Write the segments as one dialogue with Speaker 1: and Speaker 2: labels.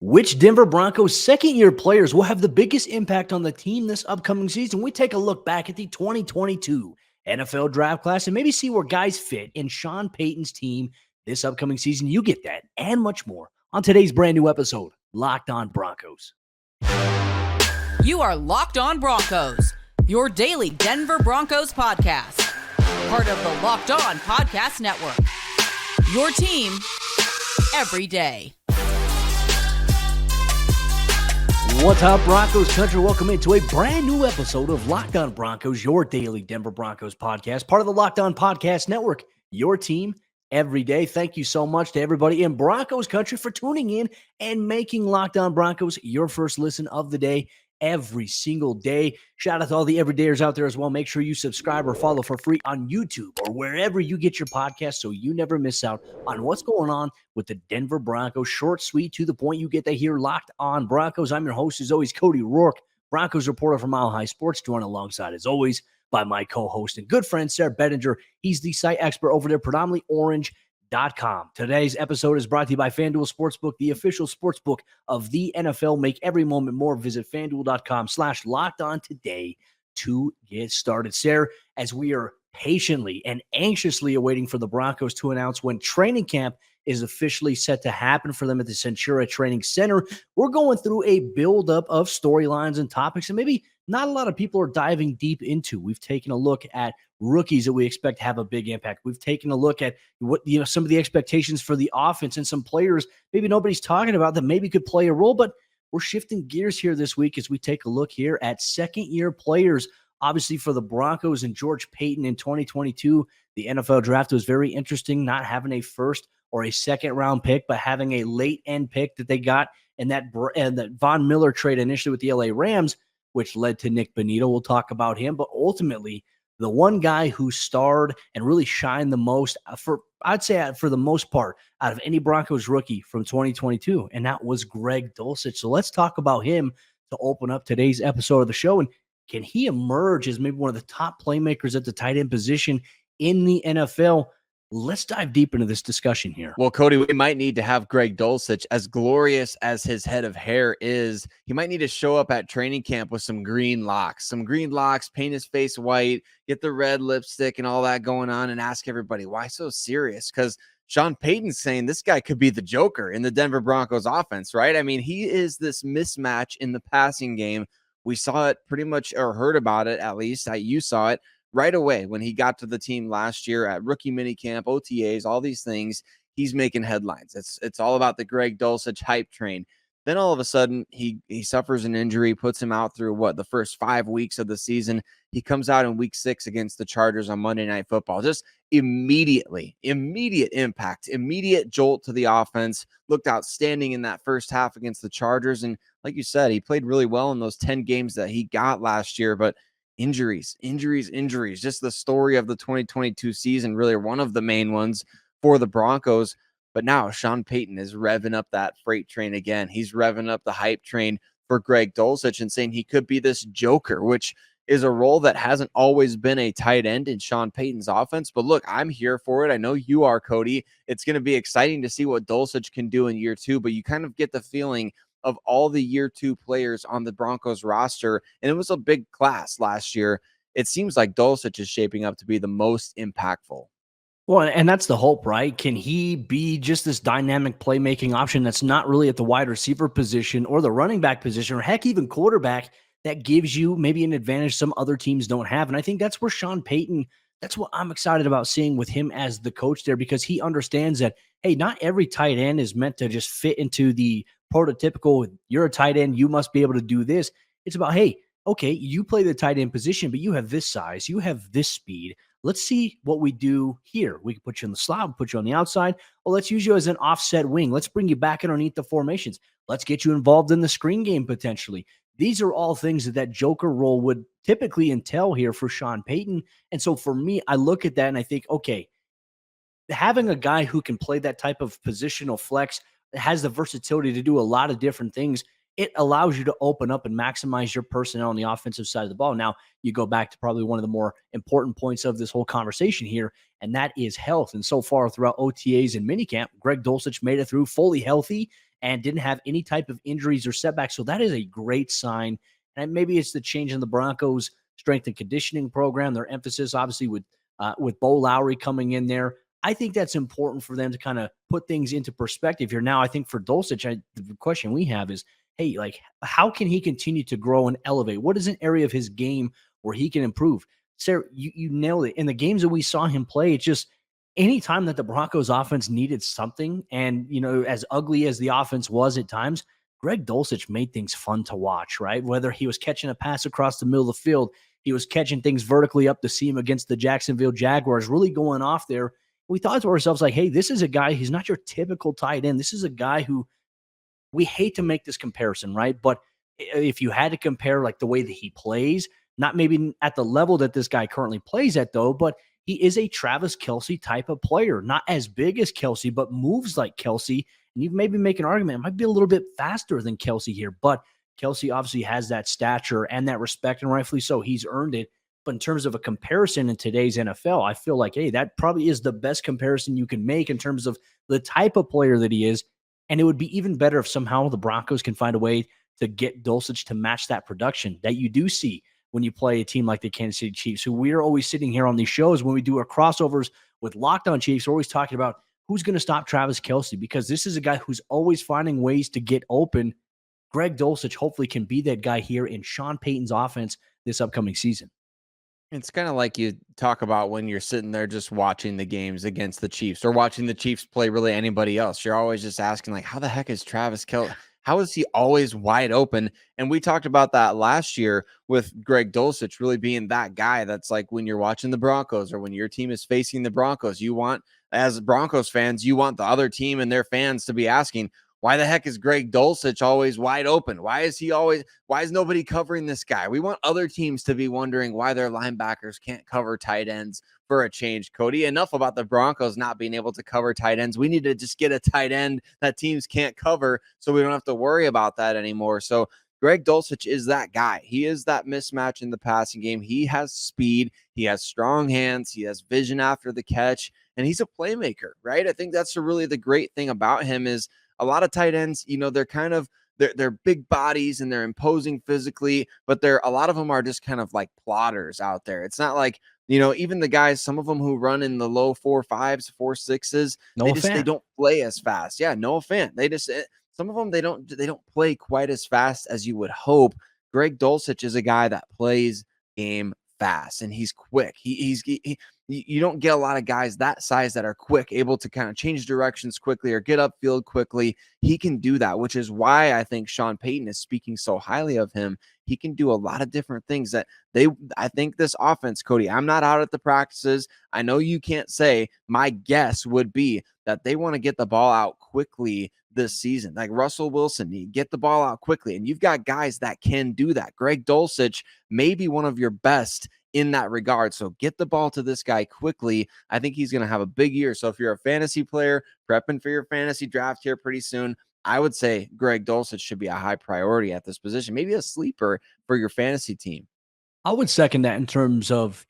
Speaker 1: Which Denver Broncos second-year players will have the biggest impact on the team this upcoming season? We take a look back at the 2022 NFL draft class and maybe see where guys fit in Sean Payton's team this upcoming season. You get that and much more on today's brand new episode, Locked On Broncos.
Speaker 2: You are Locked On Broncos, your daily Denver Broncos podcast. Part of the Locked On Podcast Network. Your team every day.
Speaker 1: What's up, Broncos Country? Welcome into a brand new episode of Locked On Broncos, your daily Denver Broncos podcast, part of the Locked On Podcast Network, your team every day. Thank you so much to everybody in Broncos Country for tuning in and making Locked On Broncos your first listen of the day every single day. Shout out to all the everydayers out there as well. Make sure you subscribe or follow for free on YouTube or wherever you get your podcast so you never miss out on what's going on with the Denver Broncos. Short, sweet, to the point. You get to hear Locked On Broncos. I'm your host, as always, Cody Roark, Broncos reporter for Mile High Sports, joined alongside, as always, by my co-host and good friend, Sayre Bedinger. He's the site expert over there, predominantly orange.com. Today's episode is brought to you by FanDuel Sportsbook, the official sportsbook of the NFL. Make every moment more. Visit FanDuel.com/LockedOn today to get started. Sayre, as we are patiently and anxiously awaiting for the Broncos to announce when training camp is officially set to happen for them at the Centura Training Center, we're going through a buildup of storylines and topics, and maybe not a lot of people are diving deep into. We've taken a look at rookies that we expect to have a big impact. We've taken a look at what, some of the expectations for the offense and some players maybe nobody's talking about that maybe could play a role, but we're shifting gears here this week as we take a look here at second-year players. Obviously, for the Broncos and George Payton in 2022, the NFL draft was very interesting, not having a first or a second-round pick, but having a late-end pick that they got in that Von Miller trade initially with the LA Rams, which led to Nick Bonito. We'll talk about him, but ultimately, the one guy who starred and really shined the most, I'd say for the most part, out of any Broncos rookie from 2022, and that was Greg Dulcich. So let's talk about him to open up today's episode of the show. And can he emerge as maybe one of the top playmakers at the tight end position in the NFL? Let's dive deep into this discussion here.
Speaker 3: Well, Cody, we might need to have Greg Dulcich, as glorious as his head of hair is. He might need to show up at training camp with some green locks, paint his face white, get the red lipstick and all that going on, and ask everybody, why so serious? Because Sean Payton's saying this guy could be the Joker in the Denver Broncos offense, right? I mean, he is this mismatch in the passing game. We saw it pretty much, or heard about it at least. You saw it right away when he got to the team last year at rookie minicamp, OTAs, all these things. He's making headlines. It's all about the Greg Dulcich hype train. Then all of a sudden he suffers an injury, puts him out through the first 5 weeks of the season. He comes out in week 6 against the Chargers on Monday Night Football. Just immediate impact, immediate jolt to the offense. Looked outstanding in that first half against the Chargers. And like you said, he played really well in those 10 games that he got last year, but injuries. Just the story of the 2022 season, really one of the main ones for the Broncos. But now Sean Payton is revving up that freight train again. He's revving up the hype train for Greg Dulcich and saying he could be this Joker, which is a role that hasn't always been a tight end in Sean Payton's offense. But look, I'm here for it. I know you are, Cody. It's going to be exciting to see what Dulcich can do in year 2, but you kind of get the feeling of all the year 2 players on the Broncos roster, and it was a big class last year. It seems like Dulcich is shaping up to be the most impactful.
Speaker 1: Well, and that's the hope, right? Can he be just this dynamic playmaking option that's not really at the wide receiver position or the running back position, or heck, even quarterback, that gives you maybe an advantage some other teams don't have? And I think that's where Sean Payton, that's what I'm excited about seeing with him as the coach there, because he understands that, hey, not every tight end is meant to just fit into the prototypical, you're a tight end, you must be able to do this. It's about, hey, okay, you play the tight end position, but you have this size, you have this speed. Let's see what we do here. We can put you in the slot, we'll put you on the outside. Well, let's use you as an offset wing. Let's bring you back underneath the formations. Let's get you involved in the screen game potentially. These are all things that Joker role would typically entail here for Sean Payton. And so for me, I look at that and I think, okay, having a guy who can play that type of positional flex, has the versatility to do a lot of different things, it allows you to open up and maximize your personnel on the offensive side of the ball. Now, you go back to probably one of the more important points of this whole conversation here, and that is health. And so far throughout OTAs and minicamp, Greg Dulcich made it through fully healthy and didn't have any type of injuries or setbacks. So that is a great sign. And maybe it's the change in the Broncos strength and conditioning program, their emphasis obviously with Bo Lowry coming in there. I think that's important for them to kind of put things into perspective here. Now, I think for Dulcich, the question we have is, hey, like, how can he continue to grow and elevate? What is an area of his game where he can improve? Sayre, you nailed it. In the games that we saw him play, it's just anytime that the Broncos offense needed something, and, as ugly as the offense was at times, Greg Dulcich made things fun to watch, right? Whether he was catching a pass across the middle of the field, he was catching things vertically up the seam against the Jacksonville Jaguars, really going off there. We thought to ourselves, like, hey, this is a guy, he's not your typical tight end. This is a guy who, we hate to make this comparison, right? But if you had to compare like the way that he plays, not maybe at the level that this guy currently plays at, though, but he is a Travis Kelce type of player, not as big as Kelce, but moves like Kelce. And you maybe make an argument, it might be a little bit faster than Kelce here, but Kelce obviously has that stature and that respect, and rightfully so. He's earned it. But in terms of a comparison in today's NFL, I feel like, hey, that probably is the best comparison you can make in terms of the type of player that he is. And it would be even better if somehow the Broncos can find a way to get Dulcich to match that production that you do see when you play a team like the Kansas City Chiefs, who we're always sitting here on these shows when we do our crossovers with Locked On Chiefs. We're always talking about who's going to stop Travis Kelce, because this is a guy who's always finding ways to get open. Greg Dulcich hopefully can be that guy here in Sean Payton's offense this upcoming season.
Speaker 3: It's kind of like you talk about when you're sitting there just watching the games against the Chiefs or watching the Chiefs play really anybody else. You're always just asking, like, how the heck is Travis Kelce? How is he always wide open? And we talked about that last year with Greg Dulcich really being that guy that's like, when you're watching the Broncos or when your team is facing the Broncos, you want, as Broncos fans, you want the other team and their fans to be asking, why the heck is Greg Dulcich always wide open? Why is nobody covering this guy? We want other teams to be wondering why their linebackers can't cover tight ends for a change. Cody, enough about the Broncos not being able to cover tight ends. We need to just get a tight end that teams can't cover so we don't have to worry about that anymore. So Greg Dulcich is that guy. He is that mismatch in the passing game. He has speed. He has strong hands. He has vision after the catch, and he's a playmaker, right? I think that's really the great thing about him is a lot of tight ends, they're kind of, they're big bodies and they're imposing physically, but a lot of them are just kind of like plotters out there. It's not like, even the guys, some of them who run in the low 4.5s, 4.6s, they don't play as fast. Yeah, Noah Fant. Some of them, they don't play quite as fast as you would hope. Greg Dulcich is a guy that plays game fast and he's quick. You don't get a lot of guys that size that are quick, able to kind of change directions quickly or get upfield quickly. He can do that, which is why I think Sean Payton is speaking so highly of him. He can do a lot of different things that I think this offense, Cody, I'm not out at the practices. I know you can't say. My guess would be that they want to get the ball out quickly this season. Like Russell Wilson, you get the ball out quickly, and you've got guys that can do that. Greg Dulcich may be one of your best in that regard. So get the ball to this guy quickly. I think he's going to have a big year. So if you're a fantasy player prepping for your fantasy draft here pretty soon, I would say Greg Dulcich should be a high priority at this position, maybe a sleeper for your fantasy team.
Speaker 1: I would second that in terms of,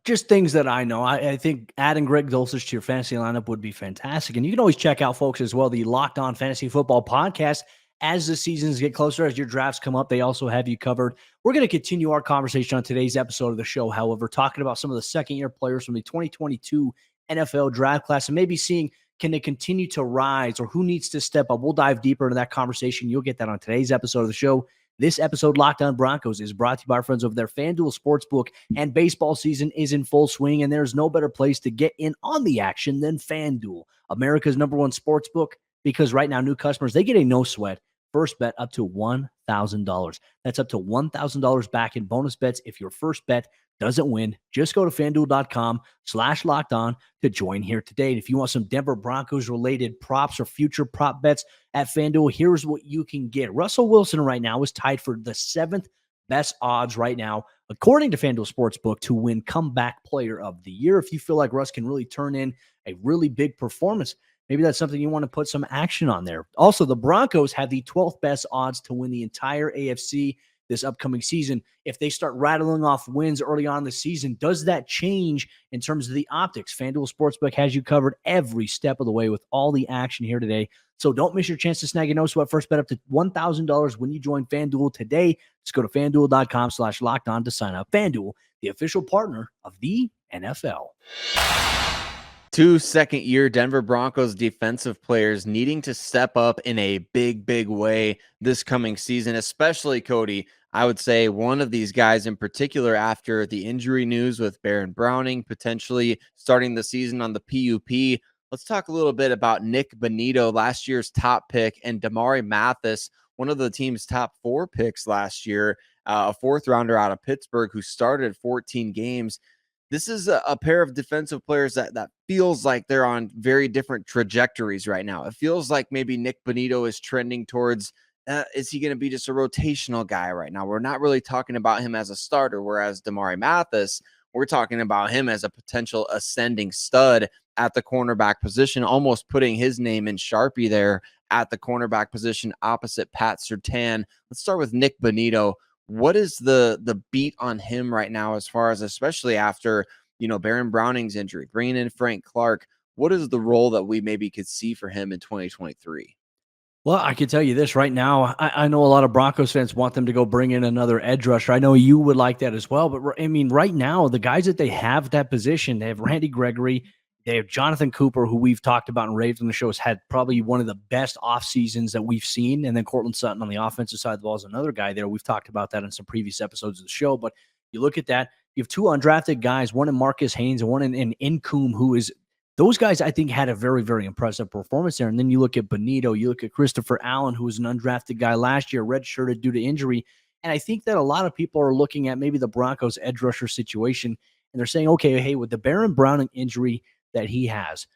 Speaker 1: just things that I know. I think adding Greg Dulcich to your fantasy lineup would be fantastic. And you can always check out, folks, as well, the Locked On Fantasy Football podcast. As the seasons get closer, as your drafts come up, they also have you covered. We're going to continue our conversation on today's episode of the show, however, talking about some of the second-year players from the 2022 NFL draft class and maybe seeing, can they continue to rise or who needs to step up? We'll dive deeper into that conversation. You'll get that on today's episode of the show. This episode, Locked On Broncos, is brought to you by our friends over there, FanDuel Sportsbook, and baseball season is in full swing, and there's no better place to get in on the action than FanDuel, America's #1 sportsbook, because right now, new customers, they get a no-sweat first bet up to $1,000. That's up to $1,000 back in bonus bets if your first bet doesn't win. Just go to FanDuel.com/lockedon to join here today. And if you want some Denver Broncos related props or future prop bets at FanDuel, here's what you can get. Russell Wilson right now is tied for the 7th best odds right now, according to FanDuel Sportsbook, to win Comeback Player of the Year. If you feel like Russ can really turn in a really big performance, maybe that's something you want to put some action on there. Also, the Broncos have the 12th best odds to win the entire AFC this upcoming season. If they start rattling off wins early on in the season, does that change in terms of the optics? FanDuel Sportsbook has you covered every step of the way with all the action here today. So don't miss your chance to snag a no sweat first bet up to $1,000 when you join FanDuel today. Just go to FanDuel.com/lockedon to sign up. FanDuel, the official partner of the NFL.
Speaker 3: 2 second-year Denver Broncos defensive players needing to step up in a big way this coming season, especially Cody. I would say one of these guys in particular, after the injury news with Baron Browning potentially starting the season on the PUP. Let's talk a little bit about Nick Bonito, last year's top pick, and Damarri Mathis, one of the team's top 4 picks last year, a 4th rounder out of Pittsburgh who started 14 games. This is a pair of defensive players that feels like they're on very different trajectories right now. It feels like maybe Nick Bonito is trending towards, is he going to be just a rotational guy right now? We're not really talking about him as a starter, whereas Damarri Mathis, we're talking about him as a potential ascending stud at the cornerback position, almost putting his name in Sharpie there at the cornerback position opposite Pat Surtain. Let's start with Nick Bonito. What is the beat on him right now, as far as, especially after, Baron Browning's injury, bringing in Frank Clark? What is the role that we maybe could see for him in 2023?
Speaker 1: Well, I can tell you this right now. I know a lot of Broncos fans want them to go bring in another edge rusher. I know you would like that as well. But I mean, right now, the guys that they have at that position, they have Randy Gregory, they have Jonathan Cooper, who we've talked about and raved on the show, has had probably one of the best off seasons that we've seen. And then Cortland Sutton on the offensive side of the ball is another guy there. We've talked about that in some previous episodes of the show. But you look at that, you have 2 undrafted guys, one in Marcus Haynes and one in Incum, who is, those guys, I think, had a very impressive performance there. And then you look at Bonito, you look at Christopher Allen, who was an undrafted guy last year, redshirted due to injury. And I think that a lot of people are looking at maybe the Broncos edge rusher situation, and they're saying, okay, hey, with the Baron Browning injury that he has,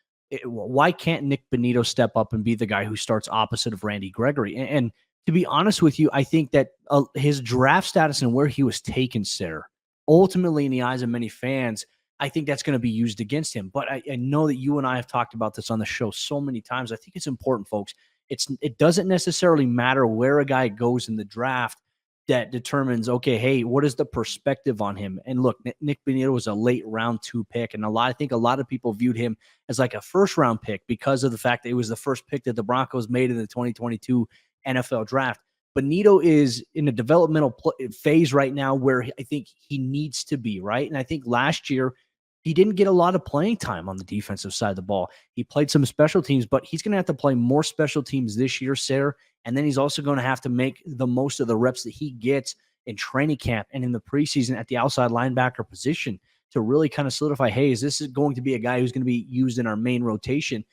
Speaker 1: why can't Nick Bonito step up and be the guy who starts opposite of Randy Gregory? And to be honest with you, I think that his draft status and where he was taken, Sayre, ultimately in the eyes of many fans, I think that's going to be used against him. But I know that you and I have talked about this on the show so many times. I think it's important, folks. It doesn't necessarily matter where a guy goes in the draft that determines, okay, hey, what is the perspective on him? And look, Nick Bonito was a late round 2 pick, and I think a lot of people viewed him as like a first round pick because of the fact that it was the first pick that the Broncos made in the 2022 NFL draft. Bonito is in a developmental phase right now where I think he needs to be, right? And I think last year, he didn't get a lot of playing time on the defensive side of the ball. He played some special teams, but he's going to have to play more special teams this year, Sayre. And then he's also going to have to make the most of the reps that he gets in training camp and in the preseason at the outside linebacker position to really kind of solidify, hey, is this going to be a guy who's going to be used in our main rotation?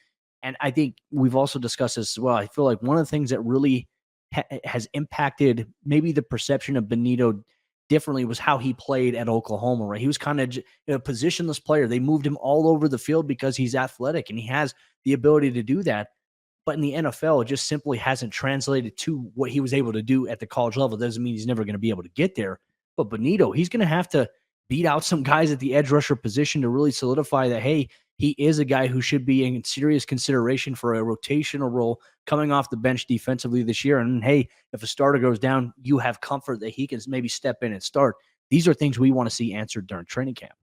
Speaker 1: And I think we've also discussed this as well. I feel like one of the things that really has impacted maybe the perception of Bonito differently was how he played at Oklahoma, right? He was kind of a positionless player. They moved him all over the field because he's athletic and he has the ability to do that. But in the NFL, it just simply hasn't translated to what he was able to do at the college level. Doesn't mean he's never going to be able to get there. But Bonito, he's going to have to beat out some guys at the edge rusher position to really solidify that, hey, he is a guy who should be in serious consideration for a rotational role coming off the bench defensively this year. And hey, if a starter goes down, you have comfort that he can maybe step in and start. These are things we want to see answered during training camp.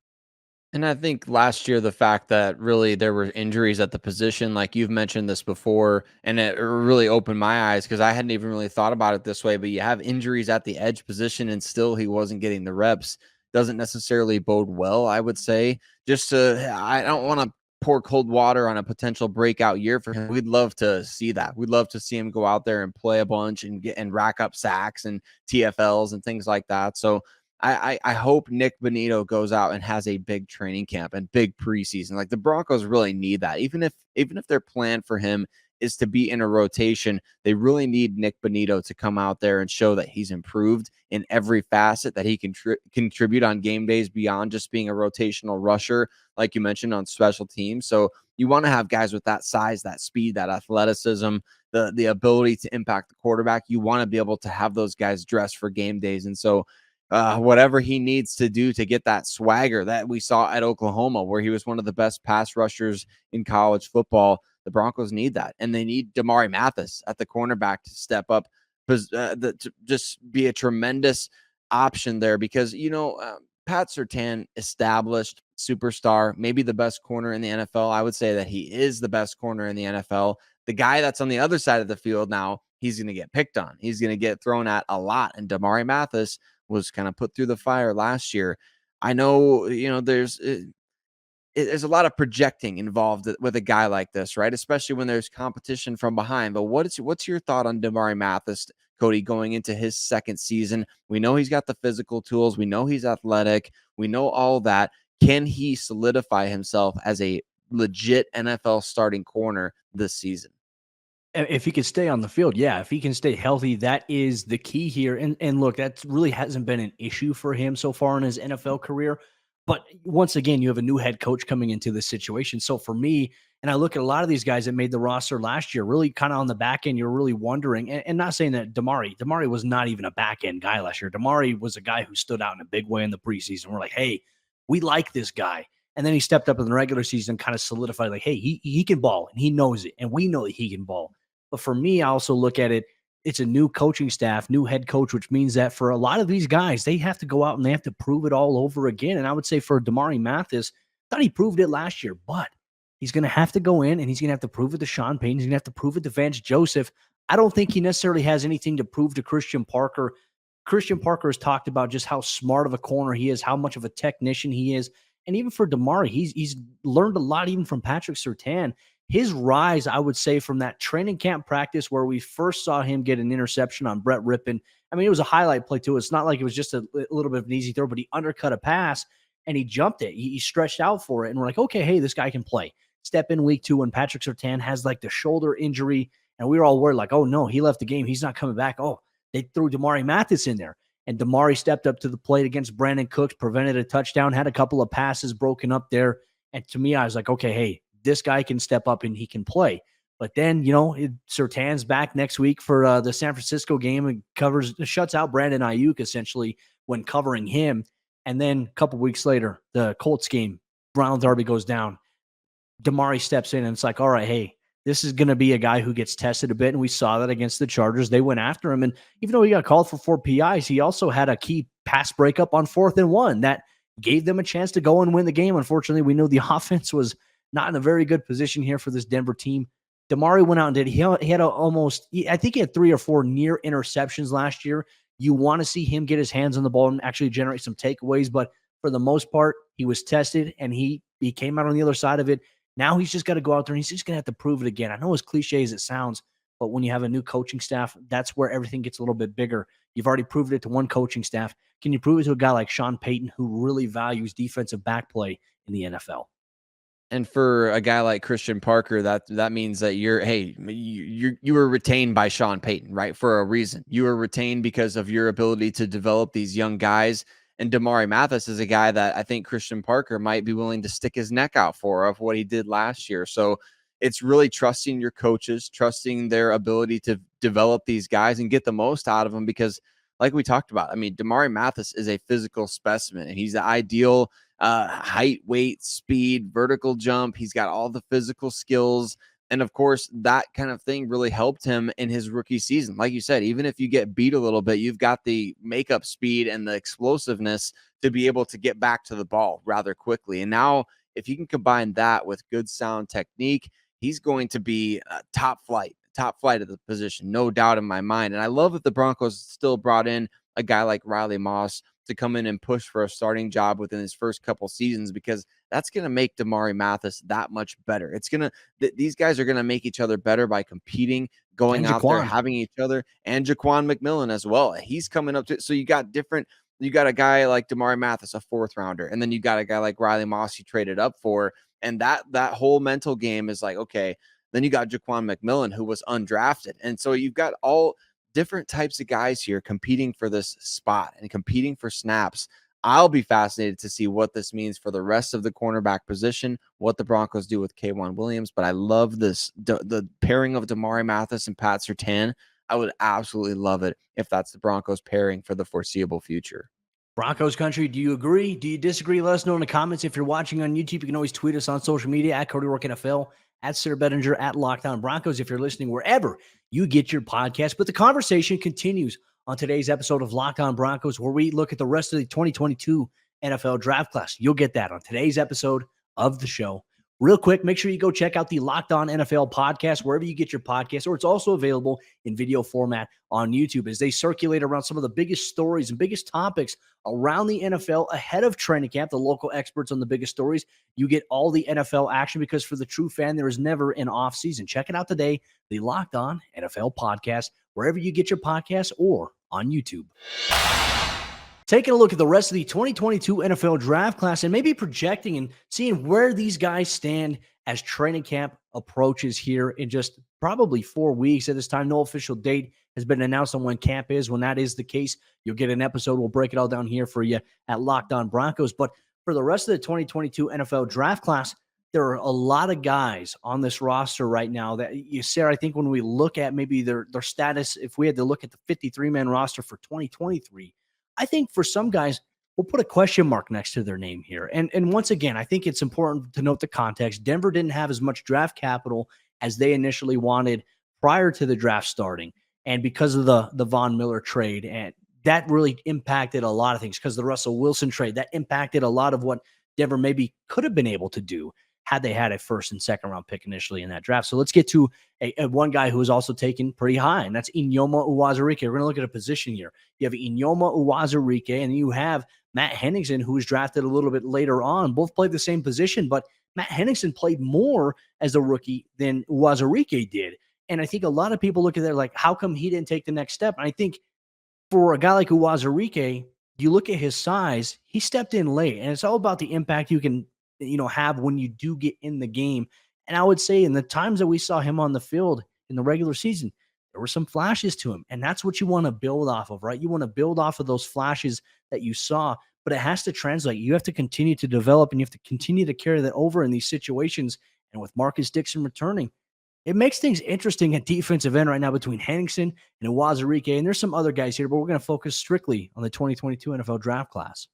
Speaker 3: And I think last year, the fact that really there were injuries at the position, like you've mentioned this before, and it really opened my eyes because I hadn't even really thought about it this way. But you have injuries at the edge position, and still he wasn't getting the reps. Doesn't necessarily bode well, I would say. I don't want to pour cold water on a potential breakout year for him. We'd love to see that. We'd love to see him go out there and play a bunch and rack up sacks and TFLs and things like that. So I hope Nick Bonito goes out and has a big training camp and big preseason. Like, the Broncos really need that. Even if their plan for him is to be in a rotation, they really need Nick Bonito to come out there and show that he's improved in every facet, that he can contribute on game days beyond just being a rotational rusher, like you mentioned, on special teams. So you want to have guys with that size, that speed, that athleticism, the ability to impact the quarterback. You want to be able to have those guys dressed for game days. And so whatever he needs to do to get that swagger that we saw at Oklahoma, where he was one of the best pass rushers in college football, the Broncos need that. And they need Damarri Mathis at the cornerback to step up, to just be a tremendous option there because, Pat Surtain, established superstar, maybe the best corner in the NFL. I would say that he is the best corner in the NFL. The guy that's on the other side of the field now, he's going to get picked on. He's going to get thrown at a lot. And Damarri Mathis was kind of put through the fire last year. I know, there's a lot of projecting involved with a guy like this, right? Especially when there's competition from behind. But what's your thought on Damarri Mathis, Cody, going into his second season? We know he's got the physical tools. We know he's athletic. We know all that. Can he solidify himself as a legit NFL starting corner this season?
Speaker 1: If he can stay on the field, yeah. If he can stay healthy, that is the key here. And look, that really hasn't been an issue for him so far in his NFL career. But once again, you have a new head coach coming into this situation. So for me, and I look at a lot of these guys that made the roster last year, really kind of on the back end, you're really wondering, and not saying that Damarri was not even a back end guy last year. Damarri was a guy who stood out in a big way in the preseason. We're like, hey, we like this guy. And then he stepped up in the regular season, kind of solidified, like, hey, he can ball, and he knows it, and we know that he can ball. But for me, I also look at it, it's a new coaching staff, new head coach, which means that for a lot of these guys, they have to go out and they have to prove it all over again. And I would say for Damarri Mathis, thought he proved it last year, but he's going to have to go in and he's going to have to prove it to Sean Payton. He's going to have to prove it to Vance Joseph. I don't think he necessarily has anything to prove to Christian Parker. Christian Parker has talked about just how smart of a corner he is, how much of a technician he is. And even for Damarri, he's learned a lot even from Patrick Surtain. His rise, I would say, from that training camp practice where we first saw him get an interception on Brett Rippon. I mean, it was a highlight play too. It's not like it was just a little bit of an easy throw, but he undercut a pass and he jumped it. He stretched out for it. And we're like, okay, hey, this guy can play. Step in week 2 when Patrick Surtain has like the shoulder injury. And we were all worried like, oh, no, he left the game. He's not coming back. Oh, they threw Damarri Mathis in there. And Damarri stepped up to the plate against Brandon Cooks, prevented a touchdown, had a couple of passes broken up there. And to me, I was like, okay, hey, this guy can step up and he can play. But then, Surtain's back next week for the San Francisco game and shuts out Brandon Ayuk essentially when covering him. And then a couple weeks later, the Colts game, Ronald Darby goes down. Damarri steps in and it's like, all right, hey, this is going to be a guy who gets tested a bit. And we saw that against the Chargers. They went after him. And even though he got called for 4 PIs, he also had a key pass breakup on 4th and 1 that gave them a chance to go and win the game. Unfortunately, we knew the offense was not in a very good position here for this Denver team. Damarri went out and he had I think he had 3 or 4 near interceptions last year. You want to see him get his hands on the ball and actually generate some takeaways. But for the most part, he was tested and he came out on the other side of it. Now he's just got to go out there and he's just going to have to prove it again. I know as cliche as it sounds, but when you have a new coaching staff, that's where everything gets a little bit bigger. You've already proved it to one coaching staff. Can you prove it to a guy like Sean Payton who really values defensive back play in the NFL?
Speaker 3: And for a guy like Christian Parker, that means that you were retained by Sean Payton, right? For a reason. You were retained because of your ability to develop these young guys. And Damarri Mathis is a guy that I think Christian Parker might be willing to stick his neck out for of what he did last year. So it's really trusting your coaches, trusting their ability to develop these guys and get the most out of them. Because like we talked about, I mean, Damarri Mathis is a physical specimen and he's the ideal height, weight, speed, vertical jump. He's got all the physical skills. And of course, that kind of thing really helped him in his rookie season. Like you said, even if you get beat a little bit, you've got the makeup speed and the explosiveness to be able to get back to the ball rather quickly. And now if you can combine that with good sound technique, he's going to be top flight of the position, no doubt in my mind. And I love that the Broncos still brought in a guy like Riley Moss to come in and push for a starting job within his first couple seasons, because that's going to make Damarri Mathis that much better. It's going to, these guys are going to make each other better by competing, going out there, having each other, and Jaquan McMillan as well. He's coming up to, so you got a guy like Damarri Mathis, a 4th rounder, and then you got a guy like Riley Moss you traded up for. And that whole mental game is like, okay, then you got Jaquan McMillan, who was undrafted. And so you've got all different types of guys here competing for this spot and competing for snaps. I'll be fascinated to see what this means for the rest of the cornerback position, what the Broncos do with K'Wan Williams. But I love this, the pairing of Damarri Mathis and Pat Surtain. I would absolutely love it if that's the Broncos pairing for the foreseeable future.
Speaker 1: Broncos Country, do you agree? Do you disagree? Let us know in the comments. If you're watching on YouTube, you can always tweet us on social media at Cody Roark NFL, at Sayre Bedinger, at Locked On Broncos. If you're listening wherever you get your podcast. But the conversation continues on today's episode of Locked On Broncos, where we look at the rest of the 2022 NFL draft class. You'll get that on today's episode of the show Real quick, make sure you go check out the Locked On NFL podcast, wherever you get your podcast, or it's also available in video format on YouTube as they circulate around some of the biggest stories and biggest topics around the NFL ahead of training camp. The local experts on the biggest stories. You get all the NFL action because for the true fan, there is never an off season. Check it out today, the Locked On NFL podcast, wherever you get your podcasts or on YouTube. Taking a look at the rest of the 2022 NFL draft class and maybe projecting and seeing where these guys stand as training camp approaches here in just probably 4 weeks at this time. No official date has been announced on when camp is. When that is the case, you'll get an episode. We'll break it all down here for you at Locked On Broncos. But for the rest of the 2022 NFL draft class, there are a lot of guys on this roster right now that Sayre, I think when we look at maybe their status, if we had to look at the 53-man roster for 2023, I think for some guys, we'll put a question mark next to their name here. And once again, I think it's important to note the context. Denver didn't have as much draft capital as they initially wanted prior to the draft starting. And because of the Von Miller trade, and that really impacted a lot of things, because the Russell Wilson trade, that impacted a lot of what Denver maybe could have been able to do had they had a first and second round pick initially in that draft. So let's get to a one guy who was also taken pretty high, and that's Eyioma Uwazurike. We're going to look at a position here. You have Eyioma Uwazurike, and you have Matt Henningsen, who was drafted a little bit later on. Both played the same position, but Matt Henningsen played more as a rookie than Uwazurike did. And I think a lot of people look at that like, how come he didn't take the next step? And I think for a guy like Uwazurike, you look at his size, he stepped in late, and it's all about the impact you can have when you do get in the game. And I would say in the times that we saw him on the field in the regular season, there were some flashes to him. And that's what you want to build off of, right? You want to build off of those flashes that you saw, but it has to translate. You have to continue to develop and you have to continue to carry that over in these situations. And with Marcus Dixon returning, it makes things interesting at defensive end right now between Henningsen and Uwazurike. And there's some other guys here, but we're going to focus strictly on the 2022 NFL draft class.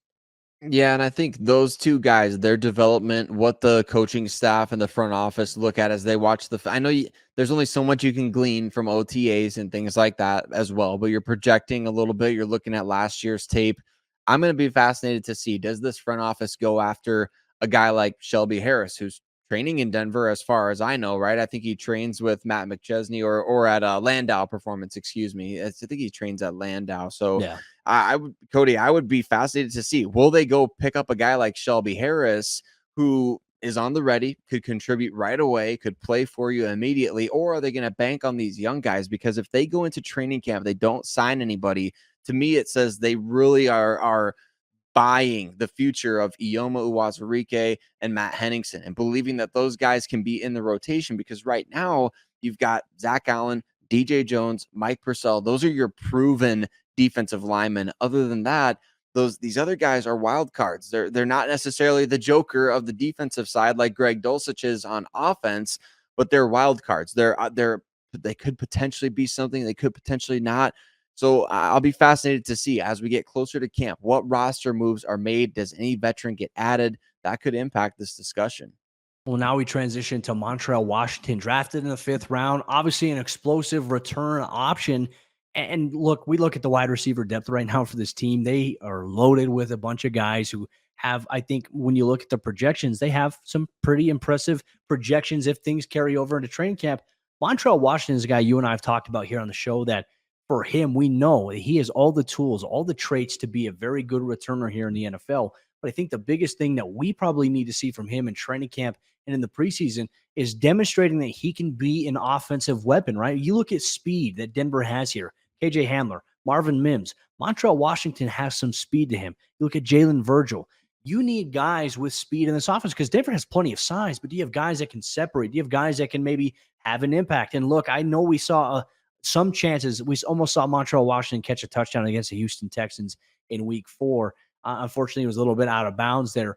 Speaker 3: Yeah, and I think those two guys, their development, what the coaching staff and the front office look at as they watch I know there's only so much you can glean from OTAs and things like that as well, but you're projecting a little bit. You're looking at last year's tape. I'm going to be fascinated to see, does this front office go after a guy like Shelby Harris, who's training in Denver as far as I know, right? I think he trains with Matt McChesney or at Landau Performance, excuse me. I think he trains at Landau. So yeah. Cody, I would be fascinated to see, will they go pick up a guy like Shelby Harris who is on the ready, could contribute right away, could play for you immediately, or are they going to bank on these young guys? Because if they go into training camp, they don't sign anybody, to me, it says they really are buying the future of Eyioma Uwazurike and Matt Henningsen and believing that those guys can be in the rotation, because right now you've got Zach Allen, DJ Jones, Mike Purcell. Those are your proven defensive linemen. Other than that, these other guys are wild cards. They're not necessarily the joker of the defensive side like Greg Dulcich is on offense, but they're wild cards. They could potentially be something, they could potentially not. So I'll be fascinated to see as we get closer to camp, what roster moves are made. Does any veteran get added? That could impact this discussion.
Speaker 1: Well, now we transition to Montreal Washington, drafted in the 5th round. Obviously an explosive return option. And look, we look at the wide receiver depth right now for this team. They are loaded with a bunch of guys who have, I think, when you look at the projections, they have some pretty impressive projections if things carry over into training camp. Montreal Washington is a guy you and I have talked about here on the show that for him, we know that he has all the tools, all the traits to be a very good returner here in the NFL. But I think the biggest thing that we probably need to see from him in training camp and in the preseason is demonstrating that he can be an offensive weapon, right? You look at speed that Denver has here. KJ Hamler, Marvin Mims, Montreal Washington has some speed to him. You look at Jalen Virgil. You need guys with speed in this offense because Denver has plenty of size, but do you have guys that can separate? Do you have guys that can maybe have an impact? And look, I know we saw some chances. We almost saw Montreal Washington catch a touchdown against the Houston Texans in week 4. Unfortunately, it was a little bit out of bounds there.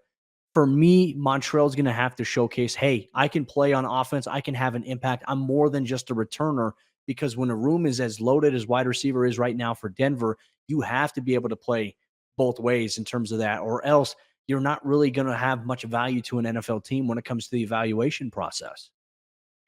Speaker 1: For me, Montreal's going to have to showcase, hey, I can play on offense. I can have an impact. I'm more than just a returner, because when a room is as loaded as wide receiver is right now for Denver, you have to be able to play both ways in terms of that, or else you're not really going to have much value to an NFL team when it comes to the evaluation process.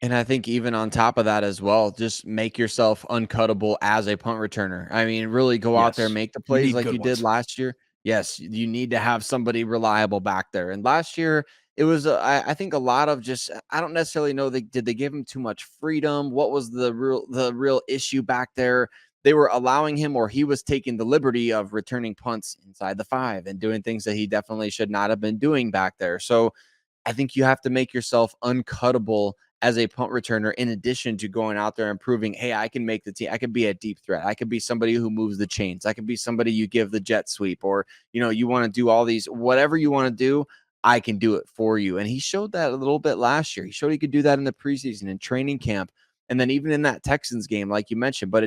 Speaker 3: And I think even on top of that as well, just make yourself uncuttable as a punt returner. I mean, really go out there, make the plays like you did last year. Yes, you need to have somebody reliable back there. And last year, it was, I think a lot of just, I don't necessarily know, did they give him too much freedom? What was the real issue back there? They were allowing him, or he was taking the liberty of returning punts inside the 5 and doing things that he definitely should not have been doing back there. So I think you have to make yourself uncuttable as a punt returner, in addition to going out there and proving, hey, I can make the team. I could be a deep threat. I could be somebody who moves the chains. I could be somebody you give the jet sweep, or, you want to do all these, whatever you want to do, I can do it for you. And he showed that a little bit last year. He showed he could do that in the preseason and training camp. And then even in that Texans game, like you mentioned, but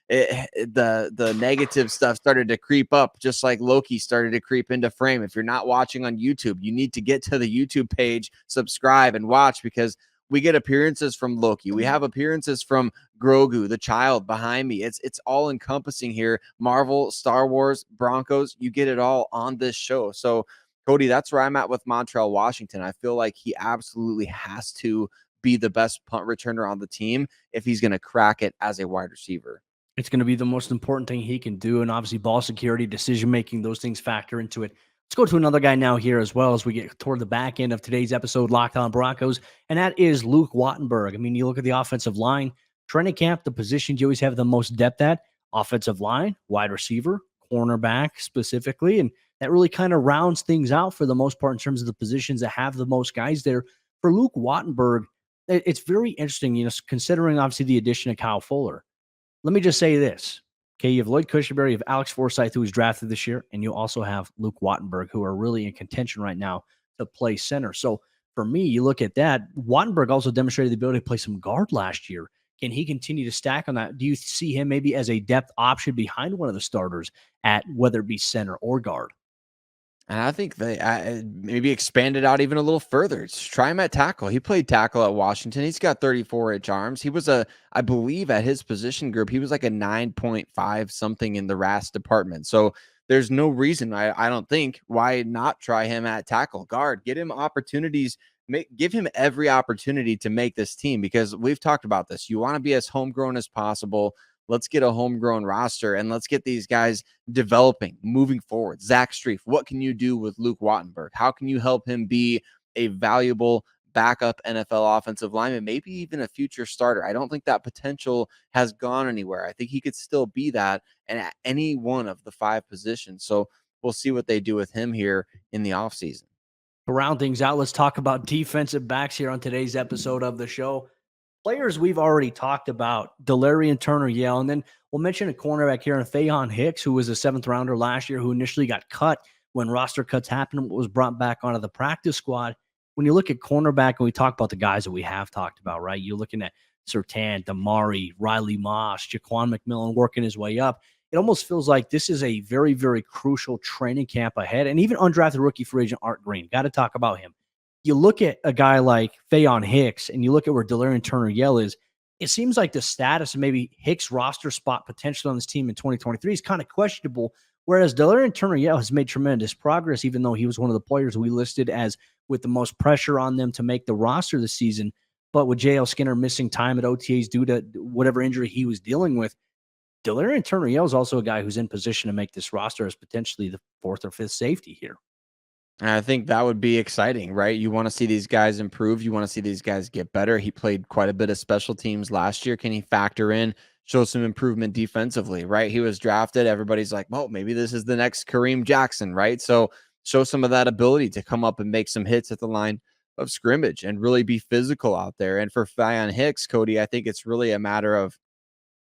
Speaker 3: the negative stuff started to creep up, just like Loki started to creep into frame. If you're not watching on YouTube, you need to get to the YouTube page, subscribe, and watch, because we get appearances from Loki. We have appearances from Grogu, the child behind me. It's all encompassing here. Marvel, Star Wars, Broncos, you get it all on this show. So, Cody, that's where I'm at with Montreal Washington. I feel like he absolutely has to be the best punt returner on the team if he's going to crack it as a wide receiver.
Speaker 1: It's going to be the most important thing he can do. And obviously ball security, decision-making, those things factor into it. Let's go to another guy now here as well as we get toward the back end of today's episode, Locked On Broncos, and that is Luke Wattenberg. I mean, you look at the offensive line, training camp, the positions you always have the most depth at, offensive line, wide receiver, cornerback specifically, and that really kind of rounds things out for the most part in terms of the positions that have the most guys there. For Luke Wattenberg, it's very interesting, considering obviously the addition of Kyle Fuller. Let me just say this. Okay, you have Lloyd Cushenberry, you have Alex Forsythe, who was drafted this year, and you also have Luke Wattenberg, who are really in contention right now to play center. So for me, you look at that. Wattenberg also demonstrated the ability to play some guard last year. Can he continue to stack on that? Do you see him maybe as a depth option behind one of the starters at whether it be center or guard?
Speaker 3: And I think they maybe expand it out even a little further. Just try him at tackle. He played tackle at Washington. He's got 34-inch arms. He was I believe at his position group, he was like a 9.5 something in the RAS department. So there's no reason, I don't think, why not try him at tackle, guard, get him opportunities, give him every opportunity to make this team, because we've talked about this. You want to be as homegrown as possible. Let's get a homegrown roster and let's get these guys developing, moving forward. Zach Strief, what can you do with Luke Wattenberg? How can you help him be a valuable backup NFL offensive lineman, maybe even a future starter? I don't think that potential has gone anywhere. I think he could still be that, and at any one of the 5 positions. So we'll see what they do with him here in the offseason.
Speaker 1: To round things out, let's talk about defensive backs here on today's episode of the show. Players we've already talked about, Delarrin Turner-Yell, and then we'll mention a cornerback here in Faion Hicks, who was a 7th rounder last year, who initially got cut when roster cuts happened, was brought back onto the practice squad. When you look at cornerback, and we talk about the guys that we have talked about, right? You're looking at Surtain, Damarri, Riley Moss, Jaquan McMillan working his way up. It almost feels like this is a very, very crucial training camp ahead. And even undrafted rookie free agent Art Green, got to talk about him. You look at a guy like Faion Hicks and you look at where Delarrin Turner-Yell is, it seems like the status of maybe Hicks' roster spot potential on this team in 2023 is kind of questionable, whereas Delarrin Turner-Yell has made tremendous progress, even though he was one of the players we listed as with the most pressure on them to make the roster this season. But with J.L. Skinner missing time at OTAs due to whatever injury he was dealing with, Delarrin Turner-Yell is also a guy who's in position to make this roster as potentially the 4th or 5th safety here.
Speaker 3: And I think that would be exciting, right? You want to see these guys improve. You want to see these guys get better. He played quite a bit of special teams last year. Can he factor in, show some improvement defensively, right? He was drafted. Everybody's like, well, maybe this is the next Kareem Jackson, right? So show some of that ability to come up and make some hits at the line of scrimmage and really be physical out there. And for Faion Hicks, Cody, I think it's really a matter of,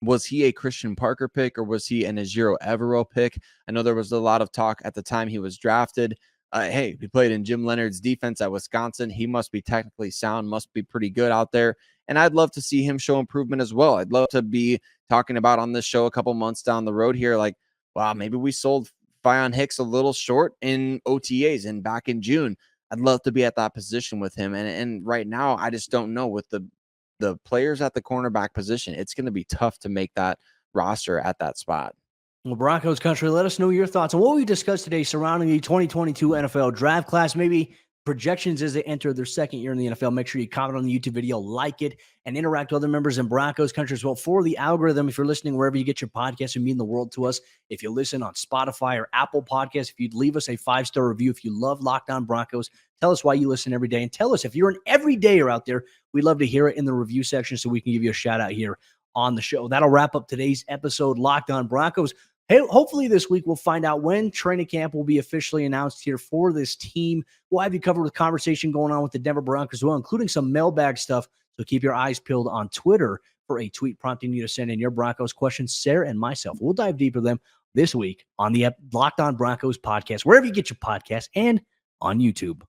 Speaker 3: was he a Christian Parker pick or was he an Ejiro Evero pick? I know there was a lot of talk at the time he was drafted. Hey, he played in Jim Leonard's defense at Wisconsin. He must be technically sound, must be pretty good out there. And I'd love to see him show improvement as well. I'd love to be talking about on this show a couple months down the road here, like, wow, maybe we sold Faion Hicks a little short in OTAs and back in June. I'd love to be at that position with him. And right now, I just don't know with the players at the cornerback position. It's going to be tough to make that roster at that spot.
Speaker 1: Well, Broncos Country, let us know your thoughts on what we discussed today surrounding the 2022 NFL Draft Class, maybe projections as they enter their 2nd year in the NFL. Make sure you comment on the YouTube video, like it, and interact with other members in Broncos Country as well. For the algorithm, if you're listening wherever you get your podcasts, it mean the world to us. If you listen on Spotify or Apple Podcasts, if you'd leave us a 5-star review, if you love Locked On Broncos, Tell us why you listen every day, and tell us if you're an everydayer out there. We'd love to hear it in the review section so we can give you a shout out here on the show. That'll wrap up today's episode, Locked On Broncos. Hey, hopefully this week we'll find out when training camp will be officially announced here for this team. We'll have you covered with conversation going on with the Denver Broncos as well, including some mailbag stuff. So keep your eyes peeled on Twitter for a tweet prompting you to send in your Broncos questions. Sayre and myself, we'll dive deeper them this week on the Locked On Broncos podcast, wherever you get your podcasts, and on YouTube.